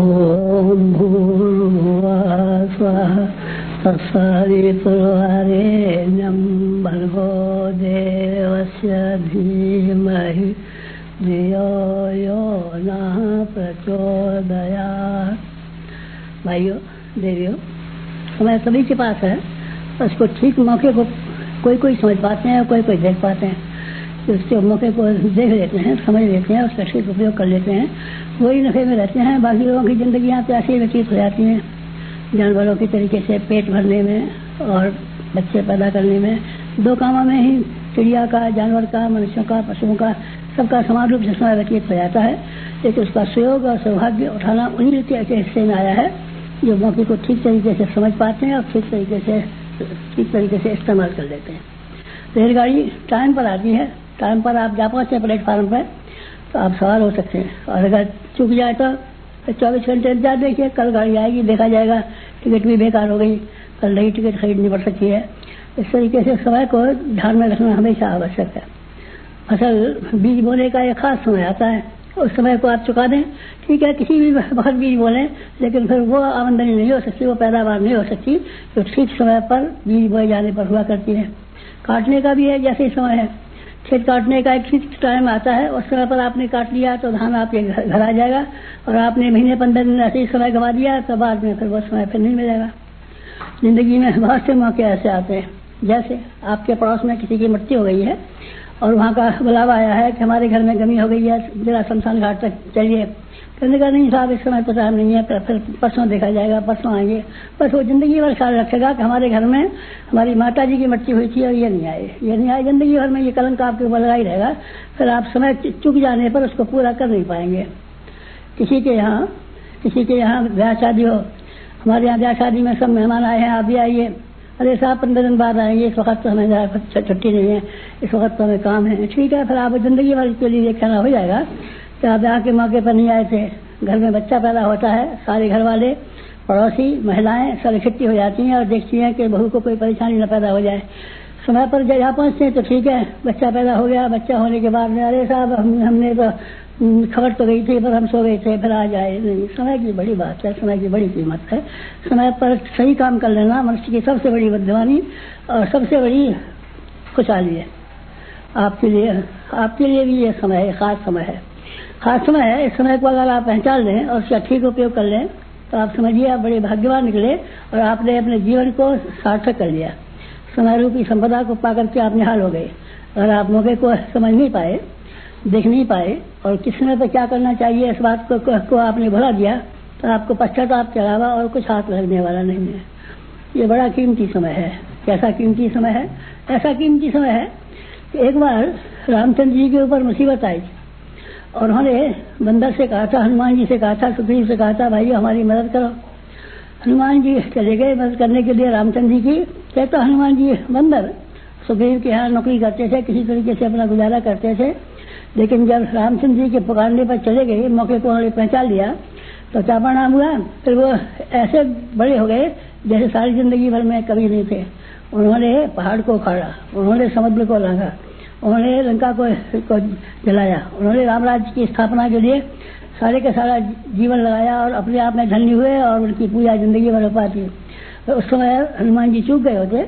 ओम भूर्भुवः स्वः तत्सवितुर्वरेण्यं भर्गो देवस्य धीमहि धियो यो नः प्रचोदयात्। भाइयों देवियों, समय सभी के पास है, उसको ठीक मौके को कोई कोई समझ पाते हैं और कोई कोई देख पाते हैं। उसके मौके को देख लेते हैं, समझ लेते हैं, उसका ठीक उपयोग कर लेते हैं, वही नशे में रहते हैं। बाकी लोगों की जिंदगियां तो ऐसे ही व्यतीत हो जाती हैं, जानवरों के तरीके से पेट भरने में और बच्चे पैदा करने में। दो कामों में ही चिड़िया का, जानवर का, मनुष्यों का, पशुओं का, सबका समान रूप से समय व्यतीत हो जाता है। लेकिन उसका सुयोग और सौभाग्य उठाना उन्हीं रीति के हिस्से में आया है जो मौके को ठीक तरीके से समझ पाते हैं और ठीक तरीके से इस्तेमाल कर लेते हैं। रेलगाड़ी टाइम पर आती है, टाइम पर आप जा पहुंचे प्लेटफार्म पर तो आप सवार हो सकते हैं, और अगर चूक जाए तो 24 घंटे इंतजार देखिए, कल गाड़ी आएगी, देखा जाएगा टिकट भी बेकार हो गई, कल नई टिकट खरीदनी पड़ सकती है। इस तरीके से समय को ध्यान में रखना हमेशा आवश्यक है। फसल बीज बोने का एक खास समय आता है, उस समय को आप चुका दें, ठीक है, किसी भी वक्त बीज बोलें, लेकिन फिर वो आमदनी नहीं हो सकती, वो पैदावार नहीं हो सकती जो ठीक समय पर बीज बोए जाने पर हुआ करती है। काटने का भी है जैसे ही समय है, खेत काटने का एक फिक्स टाइम आता है, उस समय पर आपने काट लिया तो धान आपके घर आ जाएगा, और आपने महीने 15 दिन ऐसे ही समय गंवा दिया तो बाद में फिर वो समय फिर नहीं मिलेगा। जिंदगी में बहुत से मौके ऐसे आते हैं, जैसे आपके पड़ोस में किसी की मृत्यु हो गई है और वहाँ का बुलावा आया है कि हमारे घर में गमी हो गई है, जरा शमशान घाट तक चलिए। कहने का नहीं साहब, इस समय तो टाइम नहीं है, फिर परसों देखा जाएगा, परसों आएंगे। बस वो जिंदगी भर ख्याल रखेगा कि हमारे घर में हमारी माता जी की मृत्यु हुई थी और ये नहीं आए। जिंदगी भर में ये कलंक आपके ऊपर लगा ही रहेगा। फिर आप समय चुक जाने पर उसको पूरा कर नहीं पाएंगे। किसी के यहाँ ब्याह शादी हो, हमारे यहाँ ब्याह शादी में सब मेहमान आए हैं, आप भी आइए। अरे साहब 15 दिन बाद आएंगे, इस वक्त तो हमें छुट्टी नहीं है, इस वक्त तो हमें काम है। ठीक है, फिर आप जिंदगी भर के लिए कहना हो जाएगा कि आप ब्याह के मौके पर नहीं आए थे। घर में बच्चा पैदा होता है, सारे घर वाले, पड़ोसी, महिलाएं सब इकट्ठी हो जाती हैं और देखती हैं कि बहू को कोई परेशानी न पैदा हो जाए। समय पर जब यहाँ पहुँचते हैं तो ठीक है, बच्चा पैदा हो गया, बच्चा होने के बाद में अरे साहब हमने तो खबर तो गई थी पर हम सो गए थे, फिर आ जाए नहीं। समय की बड़ी बात है, समय की बड़ी कीमत है। समय पर सही काम कर लेना मनुष्य की सबसे बड़ी बुद्धिमानी और सबसे बड़ी खुशहाली है। आपके लिए भी ये समय है, खास समय है। इस समय को अगर आप पहचान लें और उसका ठीक उपयोग कर लें तो आप समझिए आप बड़े भाग्यवान निकले और आपने अपने जीवन को सार्थक कर लिया। समय रूपी संपदा को पाकर के आप निहाल हो गए। अगर आप मौके को समझ नहीं पाए, देख नहीं पाए और किस समय पर क्या करना चाहिए इस बात को आपने भुला दिया तो आपको पश्चाताप के अलावा और कुछ हाथ लगने वाला नहीं है। ये बड़ा कीमती समय है। कैसा कीमती समय है? ऐसा कीमती समय है कि एक बार रामचंद्र जी के ऊपर मुसीबत आई और उन्होंने बंदर से कहा था, हनुमान जी से कहा था, सुग्रीव से कहा था, भाई हमारी मदद करो। हनुमान जी चले गए मदद करने के लिए रामचंद्र जी की। कहता हनुमान जी बंदर सुग्रीव के यहाँ नौकरी करते थे, किसी तरीके से अपना गुजारा करते थे, लेकिन जब रामचंद्र जी के पुकारने पर चले गए, मौके को उन्होंने पहचान लिया तो क्या परिणाम हुआ? फिर वो ऐसे बड़े हो गए जैसे सारी जिंदगी भर में कभी नहीं थे। उन्होंने पहाड़ को उखाड़ा, उन्होंने समुद्र को लांघा, उन्होंने लंका को जलाया, उन्होंने रामराज्य की स्थापना के लिए सारे का सारा जीवन लगाया और अपने आप में धन्य हुए और उनकी पूजा जिंदगी भर हो पाती। तो उस समय हनुमान जी चूक गए होते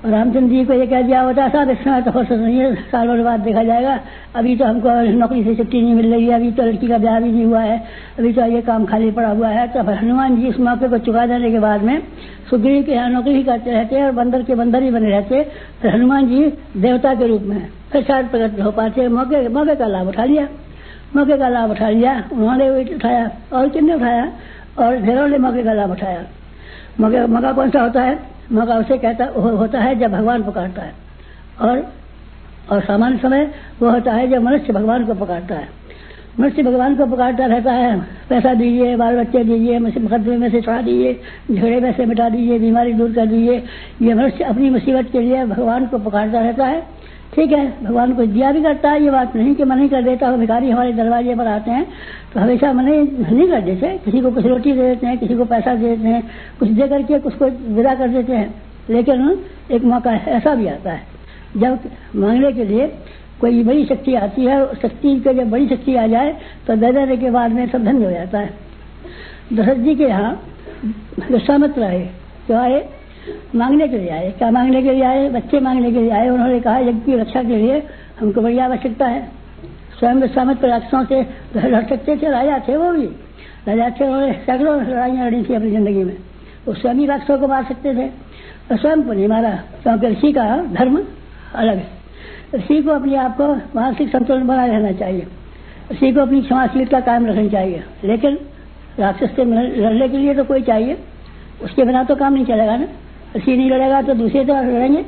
और रामचंद्र जी को ये कह दिया होता साहब इस समय तो फुर्सत नहीं है, साल भर बाद देखा जाएगा, अभी तो हमको नौकरी से छुट्टी नहीं मिल रही है, अभी तो लड़की का ब्याह भी नहीं हुआ है, अभी तो ये काम खाली पड़ा हुआ है। तो हनुमान जी इस मौके को चुका देने के बाद में सुग्रीव के यहाँ नौकरी ही करते रहते और बंदर के बंदर ही बने रहते। फिर हनुमान जी देवता के रूप में फिर शायद प्रकट हो पाते। मौके का लाभ उठा लिया, उन्होंने उठाया और किसने उठाया? और ढेरों ने मौके का लाभ उठाया। मौका कौन सा होता है? मौका उसे होता है जब भगवान पुकारता है, और सामान्य समय वो होता है जब मनुष्य भगवान को पुकारता है। मनुष्य भगवान को पुकारता रहता है, पैसा दीजिए, बाल बच्चे दीजिए, मुकदमे में से छुड़ा दीजिए, झगड़े में से मिटा दीजिए, बीमारी दूर कर दीजिए। ये मनुष्य अपनी मुसीबत के लिए भगवान को पुकारता रहता है। ठीक है, भगवान को दिया भी करता है, ये बात नहीं कि मना ही कर देता हो। भिखारी हमारे दरवाजे पर आते हैं तो हमेशा मना नहीं कर देते, किसी को कुछ रोटी दे देते हैं, किसी को पैसा दे देते हैं, कुछ दे करके कुछ को विदा कर देते हैं। लेकिन एक मौका ऐसा भी आता है जब मांगने के लिए कोई बड़ी शक्ति आती है, शक्ति के जब बड़ी शक्ति आ जाए तो दे देने के बाद में सब धन्य हो जाता है। दशरथ जी के यहाँ विश्वामित्र आए, तो आए मांगने के लिए आए। क्या मांगने के लिए आए? बच्चे मांगने के लिए आए। उन्होंने कहा यज्ञ की रक्षा के लिए हमको बड़ी आवश्यकता है। स्वयं विश्वामित्र राक्षसों से लड़ सकते थे, राजा थे, वो भी राजा थे, उन्होंने सैकड़ों लड़ाइयाँ लड़ी थी अपनी जिंदगी में। वो स्वयं ही राक्षसों को मार सकते थे और स्वयं को नहीं मारा, क्योंकि ऋषि का धर्म अलग है। ऋषि को अपने आप को मानसिक संतुलन बनाए रहना चाहिए, ऋषि को अपनी क्षमाशीलता कायम रखनी चाहिए। लेकिन राक्षस से लड़ने के लिए तो कोई चाहिए, उसके बिना तो काम नहीं चलेगा ना। ऋषि नहीं लड़ेगा तो दूसरे तो लड़ेंगे।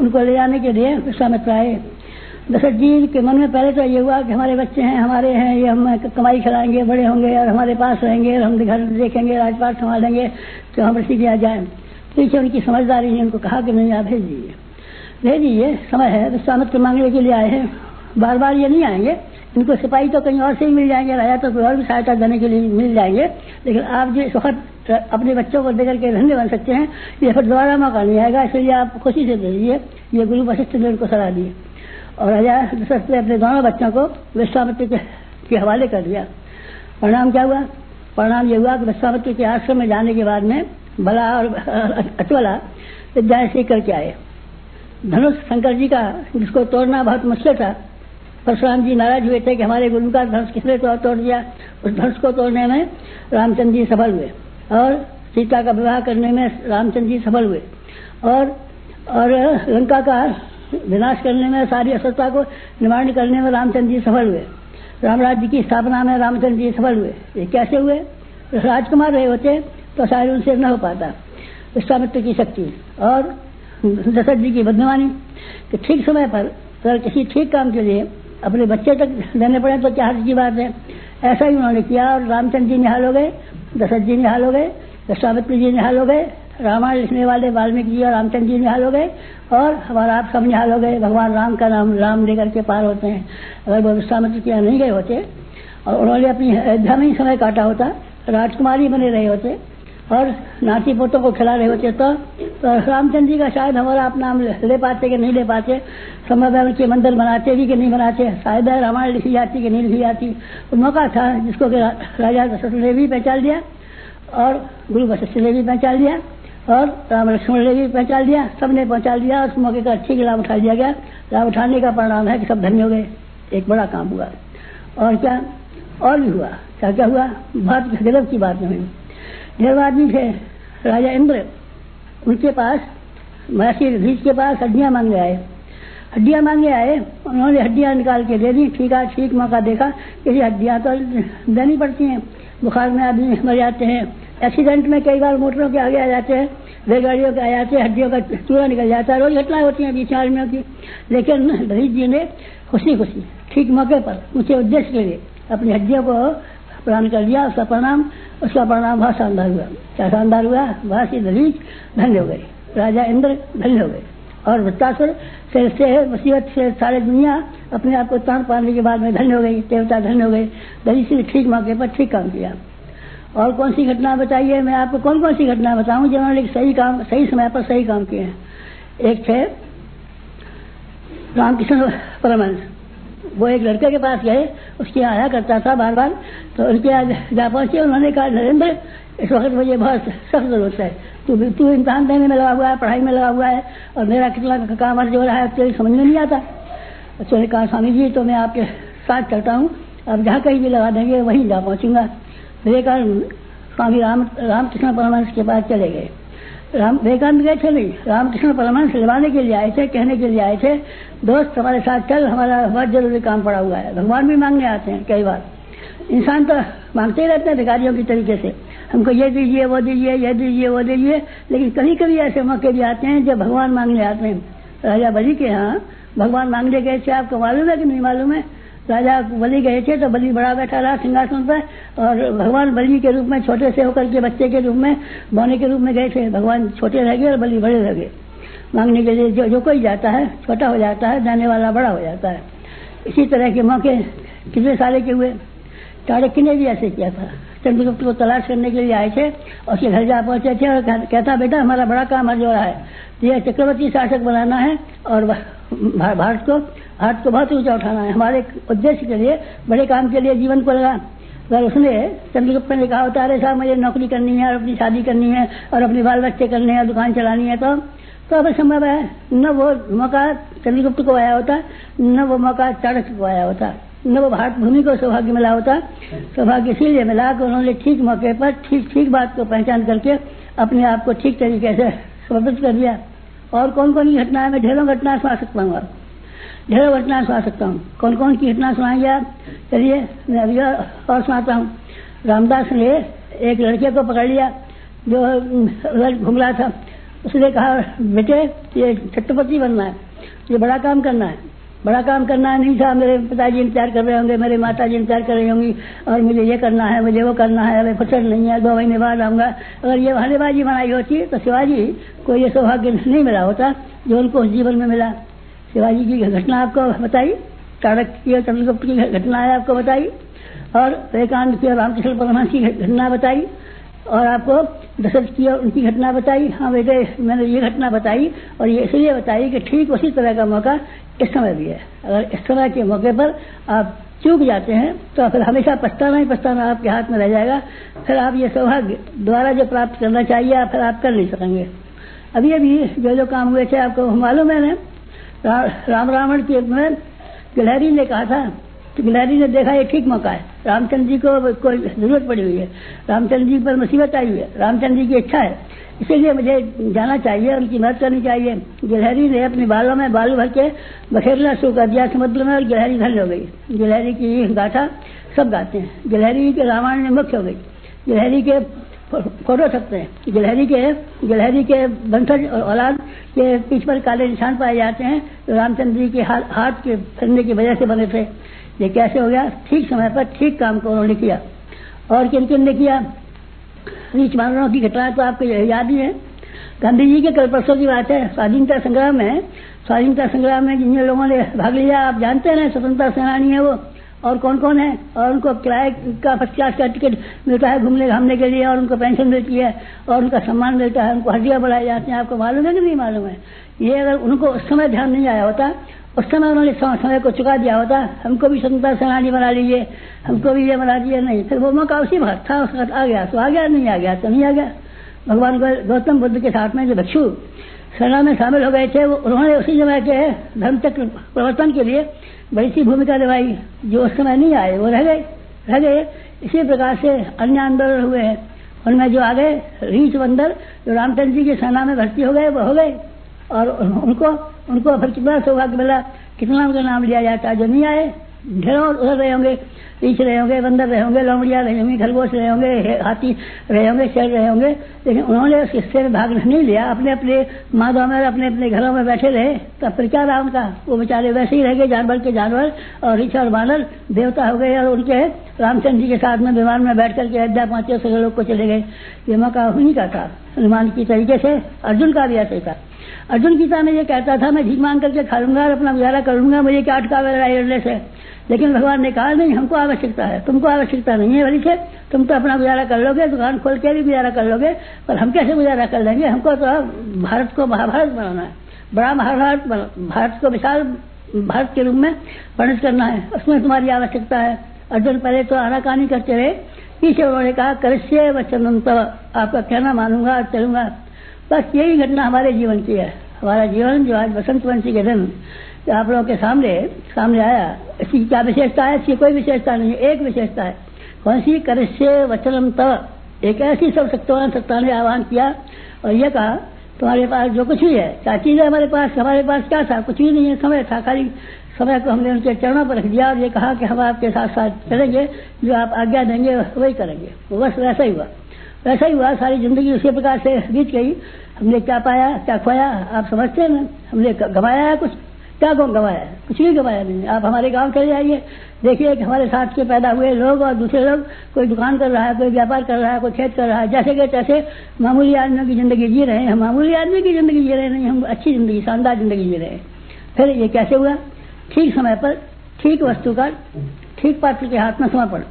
उनको ले जाने के लिए विश्वामित्र आए। दशरथ जी के मन में पहले तो ये हुआ कि हमारे बच्चे हैं, हमारे हैं, ये हम कमाई खिलाएंगे, बड़े होंगे और हमारे पास रहेंगे और हम घर देखेंगे, राजपाट संभालेंगे, तो हम ऋषि के यहाँ जाए। पीछे उनकी समझदारी ने उनको कहा कि नहीं, आप भेज दीजिए, समय है। विश्वामित्र मांगने के लिए आए हैं, बार बार ये नहीं आएंगे। इनको सिपाही तो कहीं और से ही मिल जाएंगे, राजा तो कोई और भी सहायता देने के लिए मिल जाएंगे, लेकिन आप जो इस वक्त अपने बच्चों को देकर के धन्य बन सकते हैं, ये फिर दोबारा मौका नहीं आएगा, इसलिए आप खुशी से दे दीजिए। ये गुरु वशिष्ठ ने उनको सलाह दी और राजा दशरथ ने अपने दोनों बच्चों को विश्वामित्र के हवाले कर दिया। परिणाम क्या हुआ? परिणाम ये हुआ कि विश्वामित्र के आश्रम में जाने के बाद में बला और अचवला विद्याएं सीख करके आए। धनुष शंकर जी का, जिसको तोड़ना बहुत मुश्किल था, परशुराम जी नाराज हुए थे कि हमारे गुरु का धनुष किसने तोड़ दिया। उस धनुष को तोड़ने में रामचंद्र जी सफल हुए और सीता का विवाह करने में रामचंद्र जी सफल हुए और लंका का विनाश करने में, सारी असुरता को निवारण करने में रामचंद्र जी सफल हुए। राम राज्य की स्थापना में रामचंद्र जी सफल हुए। ये कैसे हुए? राजकुमार रहे होते तो शायद उनसे न हो पाता। विश्वामित्र की शक्ति और दशरथ जी की बुद्धिमानी कि ठीक समय पर अगर किसी ठीक काम के लिए अपने बच्चे तक देने पड़े तो क्या हर्ज की बात है। ऐसा ही उन्होंने किया और रामचंद्र जी निहाल हो गए, दशरथ जी निहाल हो गए, विश्वामित्र जी निहाल हो गए, रामायण लिखने वाले वाल्मीकि जी और रामचंद्र जी निहाल हो गए और हमारा आप सब निहाल हो गए। भगवान राम का नाम राम लेकर के पार होते हैं। अगर वो विश्वामित्र के यहाँ नहीं गए होते और उन्होंने अपनी अयोध्या में ही समय काटा होता, राजकुमारी बने रहे होते और नाती पोतों को खिला रहे होते तो रामचंद्र जी का शायद हमारा आप नाम ले पाते कि नहीं ले पाते। संभव है उनके मंदिर बनाते भी कि नहीं बनाते, शायद है रामायण लिखी जाती कि नहीं लिखी जाती। तो मौका था जिसको कि राजा दशरथ ने भी पहचान लिया और गुरु वशिष्ठ ने भी पहचान लिया और राम लक्ष्मण ने भी पहचान लिया, सबने पहचान लिया। उस मौके का ठीक लाभ उठा लिया गया। लाभ उठाने का परिणाम है कि सब धन्य हो गए। एक बड़ा काम हुआ। और क्या और भी हुआ? क्या क्या हुआ? बहुत गजब की बात नहीं हुई। ढेर आदमी थे, राजा इंद्र, उनके पास महर्षि ऋषि के पास हड्डियां मांगने आए। हड्डियां मांगने आए, उन्होंने हड्डियां निकाल के दे दी। ठीक मौका देखा कि ये हड्डियां तो देनी पड़ती हैं, बुखार में आदमी मर जाते हैं, एक्सीडेंट में कई बार मोटरों के आगे आ जाते हैं, रेलगाड़ियों के आ जाते हैं, हड्डियों का चूरा निकल जाता है, रोज घटनाएं होती हैं बीच आदमियों की। लेकिन ऋषि जी ने खुशी खुशी ठीक मौके पर ऊंचे उद्देश्य के लिए अपनी हड्डियों को प्रदान कर दिया। उसका परिणाम बहुत शानदार हुआ। क्या शानदार हुआ? वहां से दलीज धन्य हो गई, राजा इंद्र धन्य हो गए और वृत्तासुर से मुसीबत से सारे दुनिया अपने आप को तान पाने के बाद में धन्य हो गई, देवता धन्य हो गए। दलीज ने ठीक मौके पर ठीक काम किया। और कौन सी घटना बताइए? मैं आपको कौन कौन सी घटना बताऊं जिन्होंने सही समय पर सही काम किए हैं। एक थे रामकृष्ण परमहंस। वो एक लड़के के पास गए, उसके यहाँ आया करता था बार बार, तो उनके यहाँ जा पहुंचे। उन्होंने कहा, नरेंद्र, इस वक्त मुझे बहुत सख्त जरूरत है, तू इम्तिहान देने में लगा हुआ है, पढ़ाई में लगा हुआ है और मेरा कितना काम अर्ज हो रहा है तो समझ में नहीं आता। बच्चों ने कहा, स्वामी जी तो मैं आपके साथ चलता हूँ, आप जहाँ कहीं भी लगा देंगे वहीं जा पहुँचूंगा। विवेकानंद स्वामी रामकृष्ण परमहंस के पास चले गए। विवेकानंद गए थे नहीं, रामकृष्ण परमहंस लिवाने के लिए आए थे, कहने के लिए आए थे, दोस्त हमारे साथ चल, हमारा बहुत जरूरी काम पड़ा हुआ है। भगवान भी मांगने आते हैं कई बार। इंसान तो मांगते ही रहते हैं भिखारियों की तरीके से, हमको ये दीजिए, वो दीजिए, ये दीजिए, वो दीजिए। लेकिन कभी कभी ऐसे मौके भी आते हैं जब भगवान मांगने आते हैं। राजा बलि के यहाँ भगवान मांगने गए थे, आपको मालूम है कि नहीं मालूम है? राजा बलि गए थे तो बलि बड़ा बैठा रहा सिंहासन पर और भगवान बलि के रूप में छोटे से होकर के बच्चे के रूप में, बौने के रूप में गए थे। भगवान छोटे रह गए और बलि बड़े रह गए। मांगने के लिए जो कोई जाता है छोटा हो जाता है, देने वाला बड़ा हो जाता है। इसी तरह के मौके कितने सारे के हुए। चाणक्य ने भी ऐसे किया था। चंद्रगुप्त को तलाश करने के लिए आए थे और उसके घर जा पहुंचे थे और कहता, बेटा हमारा बड़ा काम अर्ज हो रहा है, यह चक्रवर्ती शासक बनाना है और भारत को बहुत ऊंचा उठाना है। हमारे उद्देश्य के लिए, बड़े काम के लिए जीवन को लगा। अगर उसने चंद्रगुप्त ने कहा होता अरे साहब मुझे नौकरी करनी है और अपनी शादी करनी है और अपने बाल बच्चे करने हैं, दुकान चलानी है, तो अब संभव है। न वो मौका चंद्रगुप्त को आया होता, न वो मौका चाणक्य को आया होता, न वो भारत भूमि को सौभाग्य मिला होता। सौभाग्य इसीलिए मिला कि उन्होंने ठीक मौके पर ठीक बात को पहचान करके अपने आप को ठीक तरीके से समर्पित कर दिया। और कौन कौन की घटना है, मैं ढेरों घटना सुना सकता हूँ, ढेरों घटना सुना सकता हूँ। कौन कौन की घटना सुनाएंगे आप? चलिए मैं अभी और सुनाता हूँ। रामदास ने एक लड़के को पकड़ लिया जो घूम रहा था। उसने कहा बेटे ये छत्रपति बनना है, ये बड़ा काम करना है, बड़ा काम करना है। नहीं था, मेरे पिताजी इंतजार कर रहे होंगे, मेरे माता जी इंतजार कर रही होंगी और मुझे ये करना है, मुझे वो करना है, अभी फुर्सत नहीं है, 2 महीने बाद आऊंगा। अगर ये बहानेबाजी बनाई होती तो शिवाजी को ये सौभाग्य नहीं मिला होता जो उनको उस जीवन में मिला। शिवाजी की घटना आपको बताई, चाणक्य की चंद्रगुप्त की घटना है आपको बताई, और विवेकानंद की रामकृष्ण परमहंस की घटना बताई, और आपको दशरथ की उनकी घटना बताई। हाँ बेटे मैंने ये घटना बताई और ये इसलिए बताई कि ठीक उसी तरह का मौका इस समय भी है। अगर इस तरह के मौके पर आप चूक जाते हैं तो फिर हमेशा पछताना ही पछताना आपके हाथ में रह जाएगा। फिर आप ये सौभाग्य द्वारा जो प्राप्त करना चाहिए फिर आप कर नहीं सकेंगे। अभी जो काम हुए थे आपको मालूम है ना, राम रावण के में गिलहरी ने कहा था, तो गिलहरी ने देखा ये ठीक मौका है, रामचंद्र जी को कोई जरूरत पड़ी हुई है, रामचंद्र जी पर मुसीबत आई हुई है, रामचंद्र जी की इच्छा है, इसीलिए मुझे जाना चाहिए, उनकी मदद करनी चाहिए। गिलहरी ने अपने बालों में बालू भर के बखेरना शुरू कर दिया समुद्र में और गिलहरी धन्य हो गई। गिलहरी की गाथा सब गाते हैं, गिलहरी के रामायण में मुख्य हो गई। गिलहरी के फोटो छपते हैं, गिलहरी के वंशज और औलाद के पीछ पर काले निशान पाए जाते हैं तो रामचंद्र जी के हाथ के फिरने की वजह से बने थे। ये कैसे हो गया? ठीक समय पर ठीक काम को उन्होंने किया। और किन किन ने किया? रीछ मानवों की घटना तो आपको याद ही है। गांधी जी के कल परसों की बात है, स्वाधीनता संग्राम में जिन लोगों ने भाग लिया आप जानते हैं ना, स्वतंत्रता सेनानी है वो, और कौन कौन है, और उनको किराए का फर्स्ट क्लास का टिकट मिलता है घूमने घामने के लिए, और उनको पेंशन मिलती है और उनका सम्मान मिलता है, उनको हड्डियां बढ़ाई जाती हैं। आपको मालूम है कि नहीं मालूम है? ये अगर उनको उस समय ध्यान नहीं आया होता, उस समय उन्होंने समय को चुका दिया होता, हमको भी स्वतंत्रता सेनानी बना लीजिए, हमको भी ये बना दिए, नहीं, फिर वो मौका उसी वक्त था, उस वक्त आ गया तो आ गया, नहीं आ गया तो नहीं आ गया। भगवान गौतम बुद्ध के साथ में जो भिक्षु सेना में शामिल हो गए थे, उन्होंने उसी समय के धर्म चक्र प्रवर्तन के लिए बड़ी सी भूमिका निभाई। जो उस समय नहीं आए वो रह गए। इसी प्रकार से अन्य आंदोलन हुए हैं, उनमें जो आ गए रीछ बंदर जो रामचंद्र जी की सेना में भर्ती हो गए वो हो गए, और उनको फिर कितना सौभाग्य मिला, कितना उनका नाम लिया जाता। जो नहीं आए ढेरों उधर रहे होंगे, रीछ रहे होंगे, बंदर रहे होंगे, लोमड़िया रहे होंगी, खरगोश रहे होंगे, हाथी रहे होंगे, शेर रहे होंगे, लेकिन उन्होंने उस हिस्से में भाग नहीं लिया, अपने अपने माधव में अपने अपने घरों में बैठे रहे। तब फिर क्या रहा उनका? वो बेचारे वैसे ही रह गए, जानवर के जानवर, और रीछ और बानर देवता हो गए, और उनके रामचंद्र जी के साथ में विमान में बैठ करके अयोध्या पहुंचे, सभी लोग को चले गए। ये मौका उन्हीं का था। हनुमान की तरीके से अर्जुन का भी ऐसे था। अर्जुन गीता में ये कहता था मैं भीख मांग करके खा लूंगा और अपना गुजारा कर लूंगा, मुझे क्या अटकावे लड़ाई लड़ने से। लेकिन भगवान ने कहा नहीं, हमको आवश्यकता है, तुमको आवश्यकता नहीं है बड़ी से, तुम तो अपना गुजारा कर लोगे, दुकान खोल के भी गुजारा कर लोगे, पर हम कैसे गुजारा कर लेंगे? हमको तो भारत को महाभारत बनाना है, बड़ा महाभारत, भारत को विशाल भारत के रूप में परिणत करना है, उसमें तुम्हारी आवश्यकता है। अर्जुन पहले तो आनाकानी करते रहे, पीछे उन्होंने कहा करस्य वचनम तव, आपका कहना मानूंगा और चलूंगा। बस यही घटना हमारे जीवन की है। हमारा जीवन जो आज बसंत पंचमी के दिन आप लोगों के सामने आया, इसकी क्या विशेषता है? इसकी कोई विशेषता नहीं है, एक विशेषता है। कौन सी? करस्य वचनम तव। एक ऐसी सब शक्तिवान सत्ता ने आह्वान किया और यह कहा तुम्हारे पास जो कुछ भी है, क्या चीज है हमारे पास क्या था? कुछ भी नहीं है, समय था, खाली समय को हमने उनके चरणों पर रख दिया और ये कहा कि हम आपके साथ साथ चलेंगे, जो आप आज्ञा देंगे वही करेंगे। बस वैसा ही हुआ। सारी जिंदगी उसी प्रकार से बीत गई। हमने क्या पाया, क्या खोया, आप समझते हैं ना? हमने गंवाया है कुछ? क्या गंवाया है? कुछ भी गंवाया नहीं। आप हमारे गांव चले जाइए, देखिए कि हमारे साथ के पैदा हुए लोग और दूसरे लोग, कोई दुकान कर रहा है, कोई व्यापार कर रहा है, कोई खेत कर रहा है, जैसे कि तैसे मामूली आदमियों की जिंदगी जी रहे हैं। हम मामूली आदमी की जिंदगी जी रहे नहीं, हम अच्छी जिंदगी, शानदार जिंदगी जी रहे हैं। फिर ये कैसे हुआ? ठीक समय पर ठीक वस्तु का ठीक पात्र के हाथ में समर्पण।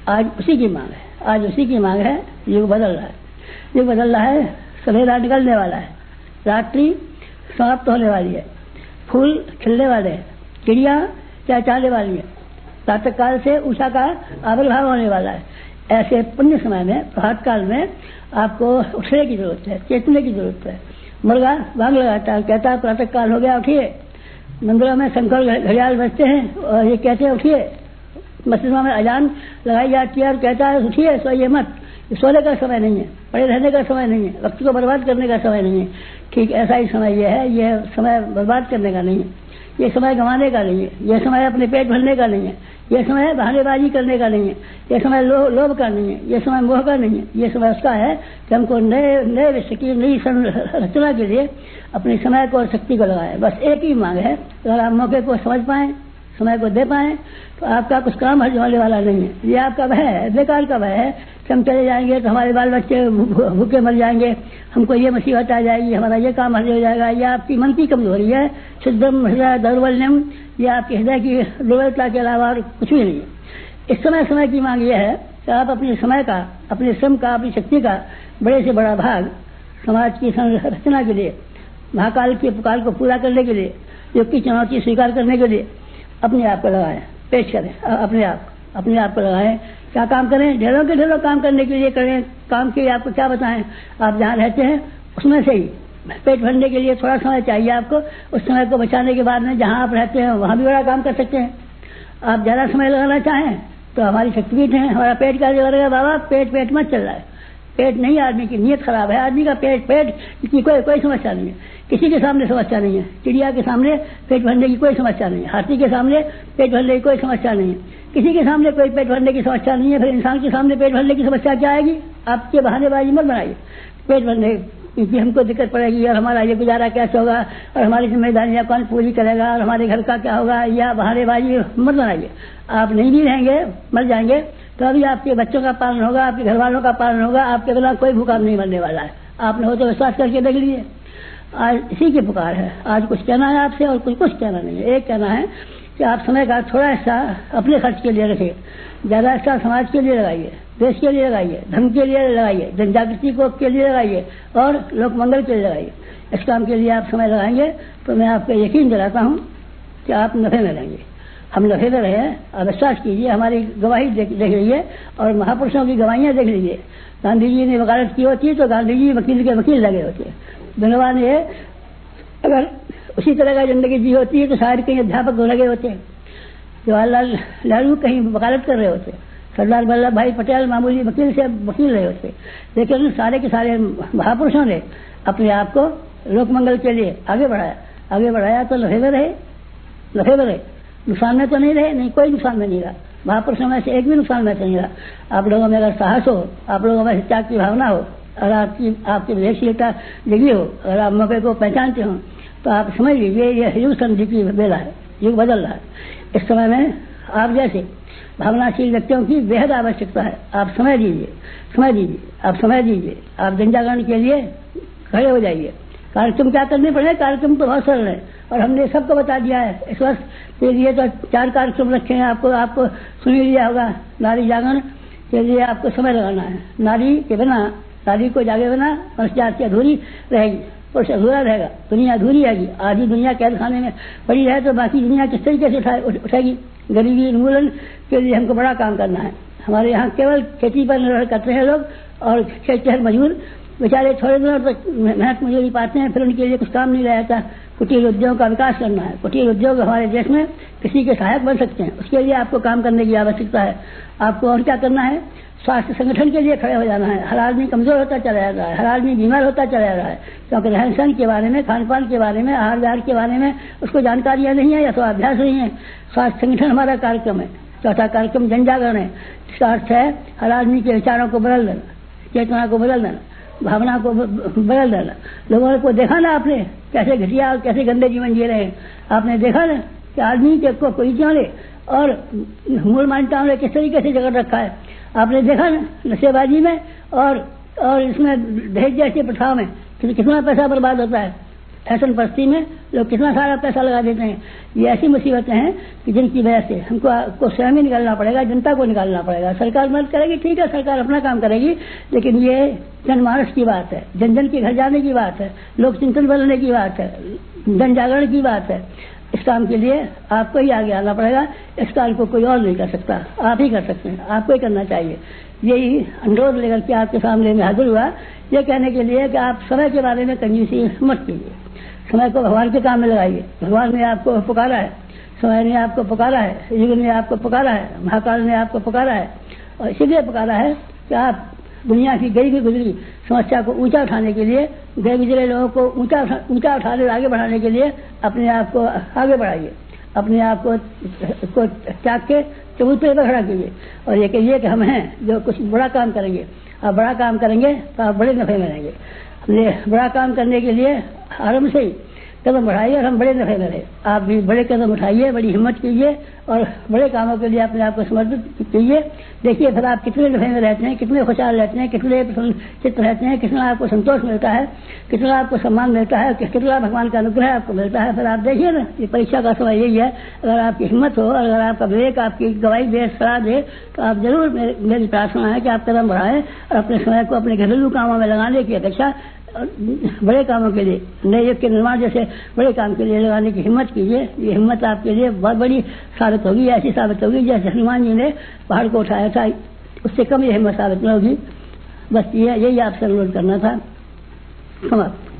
आज उसी की मांग है। युग बदल रहा है। सवेरा निकलने वाला है, रात्रि समाप्त होने वाली है, फूल खिलने वाले हैं, चिड़िया चहचहाने वाली है, प्रातः काल से उषा का आविर्भाव होने वाला है। ऐसे पुण्य समय में, प्रभात काल में आपको उठने की जरूरत है, चेतने की जरूरत है। मुर्गा भाग लगाता है, कहता है प्रातः काल हो गया, उठिए। मंदिरों में शंकर घड़ियाल बजते हैं और ये कहते हैं उठिए। मस्जिदों में अजान लगाई जाती है और कहता है उठिए, सोइए मत। सोने का समय नहीं है, पड़े रहने का समय नहीं है, वक्त को बर्बाद करने का समय नहीं है। ठीक ऐसा ही समय ये है, ये समय बर्बाद करने का नहीं है, ये समय गंवाने का नहीं है, ये समय अपने पेट भरने का नहीं है, ये समय बहानेबाजी करने का नहीं है, ये समय लोभ का नहीं है, ये समय मोह का नहीं है। ये समय उसका है कि हमको नए विश्व की नई संरचना के लिए अपने समय को और शक्ति को लगाए। बस एक ही मांग है, अगर आप मौके को समझ पाए, समय को दे पाए, तो आपका कुछ काम हर्ज होने वाला नहीं है। ये आपका भय है, बेकार का भय है कि हम चले जाएंगे तो हमारे बाल बच्चे भूखे मर जाएंगे, हमको ये मुसीबत आ जाएगी, हमारा ये काम हर्ज हो जाएगा। ये आपकी मन की कमजोरी है, शुद्धम हृदय दौर्बल्यम, ये आपके हृदय की दुर्बलता के अलावा और कुछ भी नहीं है। इस समय की मांग ये है कि आप अपने समय का, अपने श्रम का, अपनी शक्ति का बड़े से बड़ा भाग समाज की संरचना के लिए, महाकाल के पुकार को पूरा करने के लिए, युग की चुनौती स्वीकार करने के लिए अपने आप को लगाएं, पेश करें, अपने आप को लगाएं। क्या काम करें? ढेरों के ढेरों काम करने के लिए करें। काम के लिए आपको क्या बताएं? आप जहाँ रहते हैं उसमें से ही पेट भरने के लिए थोड़ा समय चाहिए आपको। उस समय को बचाने के बाद में जहाँ आप रहते हैं वहाँ भी बड़ा काम कर सकते हैं। आप ज्यादा समय लगाना चाहें तो हमारी शक्तिपीठ है, हमारा पेट का जो बाबा पेट मत चल रहा है। पेट नहीं, आदमी की नीयत खराब है। आदमी का पेट की कोई समस्या नहीं है, किसी के सामने समस्या नहीं है। चिड़िया के सामने पेट भरने की कोई समस्या नहीं है, हाथी के सामने पेट भरने की कोई समस्या नहीं है, किसी के सामने कोई पेट भरने की समस्या नहीं है। फिर इंसान के सामने पेट भरने की समस्या क्या आएगी? आपके बहानेबाजी मत बनाइए। पेट भरने क्योंकि हमको दिक्कत पड़ेगी और हमारा ये गुजारा कैसे होगा और हमारी जिम्मेदारियां कौन पूरी करेगा और हमारे घर का क्या होगा, या बहानेबाजी मत बनाइए। आप नहीं भी रहेंगे, मर जाएंगे तो अभी आपके बच्चों का पालन होगा, आपके घर वालों का पालन होगा, आपके बिना कोई भूखा नहीं मरने वाला है। आपने हो तो विश्वास करके देख लीजिए। आज इसी की पुकार है। आज कुछ कहना है आपसे और कुछ कहना नहीं है। एक कहना है कि आप समय का थोड़ा हिस्सा अपने खर्च के लिए रखिए, ज्यादा हिस्सा समाज के लिए लगाइए, देश के लिए लगाइए, धर्म के लिए लगाइए, जन जागृति को के लिए लगाइए और लोक मंगल के लिए लगाइए। इस काम के लिए आप समय लगाएंगे तो मैं आपको यकीन दिलाता हूँ कि आप नफे में रहेंगे। हम नफे में रहे, आप विश्वास कीजिए, हमारी गवाही देख लीजिए और महापुरुषों की गवाहियां देख लीजिए। गांधी जी ने वकालत की होती तो गांधी जी वकील के वकील लगे होते। विनोबा ने अगर उसी तरह का जिंदगी जी होती है तो शायद कहीं अध्यापक लगे होते, जवाहरलाल नेहरू कहीं वकालत कर रहे होते, सरदार वल्लभ भाई पटेल मामूली वकील से वकील रहे होते। लेकिन सारे के सारे महापुरुषों ने अपने आप को लोक मंगल के लिए आगे बढ़ाया तो नफे में रहे, नुकसान में तो नहीं रहे, नहीं कोई नुकसान में नहीं रहा। महापुरुषों में से एक भी नुकसान में तो नहीं रहा। आप लोगों में अगर साहस हो, आप लोगों में त्याग की भावना हो और आपकी विवेकशीलता जगी हो, अगर आप मौके को पहचानते हो तो आप समझ लीजिए ये युग संधि की बेला है, युग बदल रहा है। इस समय में आप जैसे भावनाशील व्यक्तियों की बेहद आवश्यकता है। आप समय दीजिए, आप समय दीजिए, आप जन जागरण के लिए खड़े हो जाइए। कार्यक्रम क्या करने पड़े? कार्यक्रम तो बहुत सरल है और हमने सबको बता दिया है। इस वर्ष के लिए तो 4 कार्यक्रम रखे हैं। आपको सुन लिया होगा। नारी जागरण के लिए आपको समय लगाना है। नारी के बिना, नारी को जागे बिना मनुष्य जाति अधूरी रहेगी, पुरुष अधूरा रहेगा, दुनिया अधूरी रहेगी। आधी दुनिया कैद खाने में पड़ी रहे तो बाकी दुनिया किस तरीके से उठेगी? गरीबी उन्मूलन के लिए हमको बड़ा काम करना है। हमारे यहाँ केवल खेती पर निर्भर करते हैं लोग और खेत मजदूर बेचारे थोड़े दिनों तक मेहनत मजदूरी पाते हैं, फिर उनके लिए कुछ काम नहीं रहता। कुटीर उद्योग का विकास करना है। कुटीर उद्योग हमारे देश में किसी के सहायक बन सकते हैं, उसके लिए आपको काम करने की आवश्यकता है। आपको और क्या करना है? स्वास्थ्य संगठन के लिए खड़े हो जाना है। हर आदमी कमजोर होता चला जा रहा है, हर आदमी बीमार होता चला जा रहा है, क्योंकि रहन सहन के बारे में, खान पान के बारे में, आहार विहार के बारे में उसको जानकारियां नहीं है या तो अभ्यास नहीं है। स्वास्थ्य संगठन हमारा कार्यक्रम है। चौथा कार्यक्रम जन जागरण है। इसका अर्थ है हर आदमी के विचारों को बदल देना, चेतना को बदल देना, भावना को बदल देना। लोगों को देखा ना आपने कैसे घटिया और कैसे गंदे जीवन जी रहे हैं। आपने देखा ना कि आदमी के को कोई ले और मूल मान्यताओं ने किस तरीके से जगड़ रखा है। आपने देखा ना नशेबाजी में और इसमें दहेज जैसी प्रथाओं में कितना पैसा बर्बाद होता है। फैशन परस्ती में लोग कितना सारा पैसा लगा देते हैं। ये ऐसी मुसीबतें हैं कि जिनकी वजह से हमको स्वयं ही निकालना पड़ेगा, जनता को निकालना पड़ेगा। सरकार मदद करेगी, ठीक है, सरकार अपना काम करेगी, लेकिन ये जनमानस की बात है, जन जन के घर जाने की बात है, लोक चिंतन बदलने की बात है, जन जागरण की बात है। इस काम के लिए आपको ही आगे आना पड़ेगा। इस काम को कोई और नहीं कर सकता, आप ही कर सकते हैं, आपको ही करना चाहिए। यही अनुरोध लेकर के आपके सामने में हाजिर हुआ, ये कहने के लिए कि आप समय के बारे में कंजूसी मत कीजिए, समय को भगवान के काम में लगाइए। भगवान ने आपको पुकारा है, समय ने आपको पुकारा है, युग ने आपको पुकारा है, महाकाल ने आपको पुकारा है, और इसीलिए पुकारा है कि आप दुनिया की गई गुजरी समस्या को ऊंचा उठाने के लिए, गए गुजरे लोगों को ऊंचा उठाने आगे बढ़ाने के लिए अपने आप को आगे बढ़ाइए, अपने आप को त्याग के चबूतरे पर खड़ा कीजिए और ये कहिए कि हम हैं जो कुछ बड़ा काम करेंगे। आप बड़ा काम करेंगे तो आप बड़े नफे में रहेंगे। बड़ा काम करने के लिए आरंभ से ही कदम बढ़ाइए और हम बड़े नफे में रहे। आप भी बड़े कदम उठाइए, बड़ी हिम्मत कीजिए और बड़े कामों के लिए अपने आप को समर्पित कीजिए। देखिए फिर आप कितने नफे में रहते हैं, कितने खुशहाल रहते हैं, कितने चित्त रहते हैं, कितना आपको संतोष मिलता है, कितना आपको सम्मान मिलता है, कितना भगवान का अनुग्रह आपको मिलता है। फिर आप देखिए ना, ये परीक्षा का समय यही है। अगर आपकी हिम्मत हो, अगर आपका विवेक आपकी गवाही दे, सलाह दे, तो आप जरूर, मेरी प्रार्थना है कि आप कदम बढ़ाएं और अपने समय को अपने घरेलू कामों में लगाने की अपेक्षा बड़े कामों के लिए, नए युग के निर्माण जैसे बड़े काम के लिए लगाने की हिम्मत कीजिए। ये हिम्मत आपके लिए बहुत बड़ी साबित होगी, ऐसी साबित होगी जैसे हनुमान जी ने पहाड़ को उठाया था, उससे कम ये हिम्मत साबित न होगी। बस यही आपसे अनुरोध करना था। समाप्त।